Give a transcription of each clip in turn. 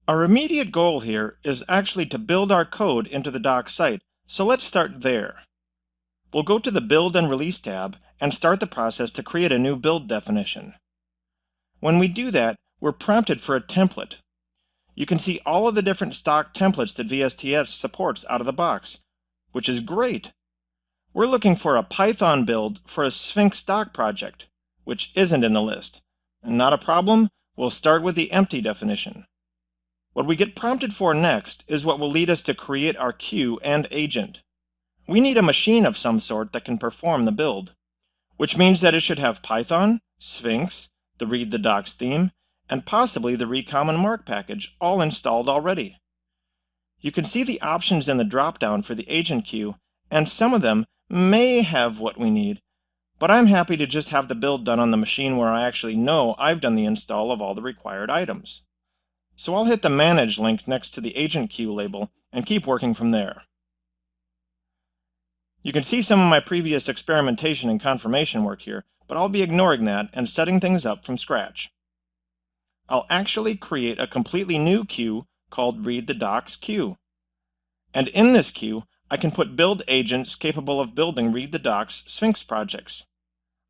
Our immediate goal here is actually to build our code into the doc site, so let's start there. We'll go to the Build and Release tab and start the process to create a new build definition. When we do that, we're prompted for a template. You can see all of the different stock templates that VSTS supports out of the box, which is great. We're looking for a Python build for a Sphinx doc project, which isn't in the list. Not a problem, we'll start with the empty definition. What we get prompted for next is what will lead us to create our queue and agent. We need a machine of some sort that can perform the build, which means that it should have Python, Sphinx, the Read the Docs theme, and possibly the Recommon Mark package all installed already. You can see the options in the dropdown for the agent queue, and some of them may have what we need, but I'm happy to just have the build done on the machine where I actually know I've done the install of all the required items. So I'll hit the Manage link next to the agent queue label and keep working from there. You can see some of my previous experimentation and confirmation work here, but I'll be ignoring that and setting things up from scratch. I'll actually create a completely new queue called Read the Docs queue. And in this queue, I can put build agents capable of building Read the Docs Sphinx projects.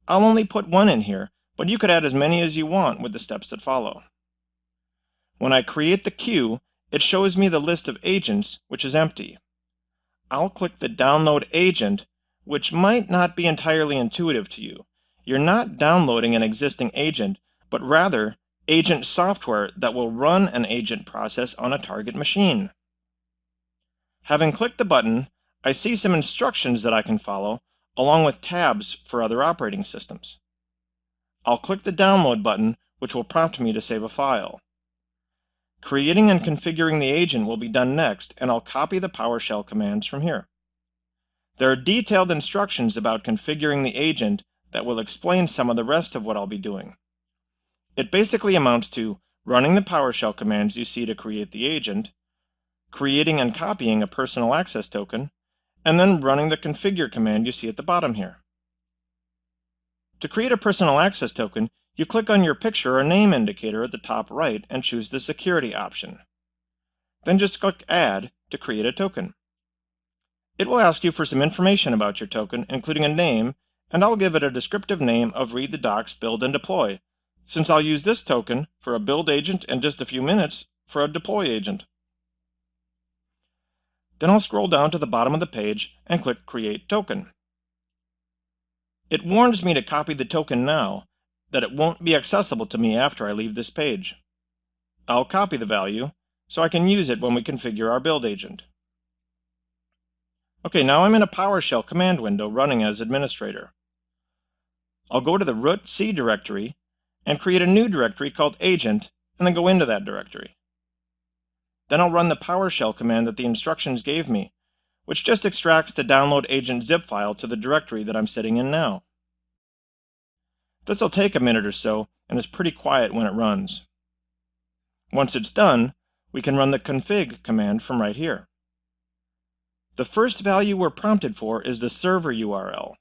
I'll only put one in here, but you could add as many as you want with the steps that follow. When I create the queue, it shows me the list of agents, which is empty. I'll click the Download Agent, which might not be entirely intuitive to you. You're not downloading an existing agent, but rather agent software that will run an agent process on a target machine. Having clicked the button, I see some instructions that I can follow, along with tabs for other operating systems. I'll click the Download button, which will prompt me to save a file. Creating and configuring the agent will be done next, and I'll copy the PowerShell commands from here. There are detailed instructions about configuring the agent that will explain some of the rest of what I'll be doing. It basically amounts to running the PowerShell commands you see to create the agent, creating and copying a personal access token, and then running the configure command you see at the bottom here. To create a personal access token, you click on your picture or name indicator at the top right and choose the security option. Then just click Add to create a token. It will ask you for some information about your token, including a name, and I'll give it a descriptive name of Read the Docs Build and Deploy, since I'll use this token for a build agent and just a few minutes for a deploy agent. Then I'll scroll down to the bottom of the page and click Create Token. It warns me to copy the token now, that it won't be accessible to me after I leave this page. I'll copy the value so I can use it when we configure our build agent. Okay, now I'm in a PowerShell command window running as administrator. I'll go to the root C directory and create a new directory called agent and then go into that directory. Then I'll run the PowerShell command that the instructions gave me, which just extracts the download agent zip file to the directory that I'm sitting in now. This will take a minute or so and is pretty quiet when it runs. Once it's done, we can run the config command from right here. The first value we're prompted for is the server URL,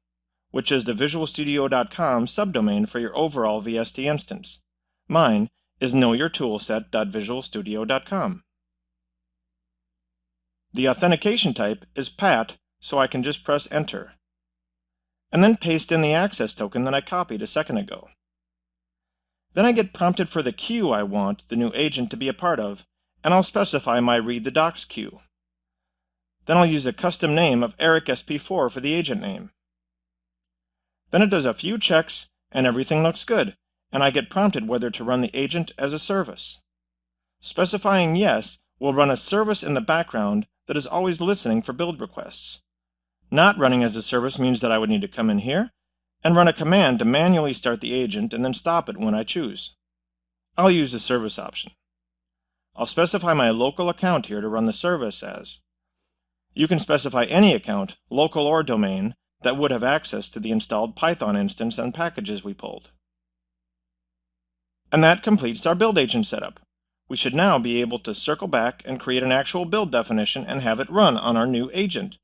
which is the visualstudio.com subdomain for your overall VST instance. Mine is knowyourtoolset.visualstudio.com. The authentication type is PAT, so I can just press Enter, and then paste in the access token that I copied a second ago. Then I get prompted for the queue I want the new agent to be a part of, and I'll specify my Read the Docs queue. Then I'll use a custom name of EricSP4 for the agent name. Then it does a few checks and everything looks good, and I get prompted whether to run the agent as a service. Specifying yes will run a service in the background that is always listening for build requests. Not running as a service means that I would need to come in here and run a command to manually start the agent and then stop it when I choose. I'll use the service option. I'll specify my local account here to run the service as. You can specify any account, local or domain, that would have access to the installed Python instance and packages we pulled. And that completes our build agent setup. We should now be able to circle back and create an actual build definition and have it run on our new agent.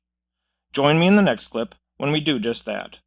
Join me in the next clip when we do just that.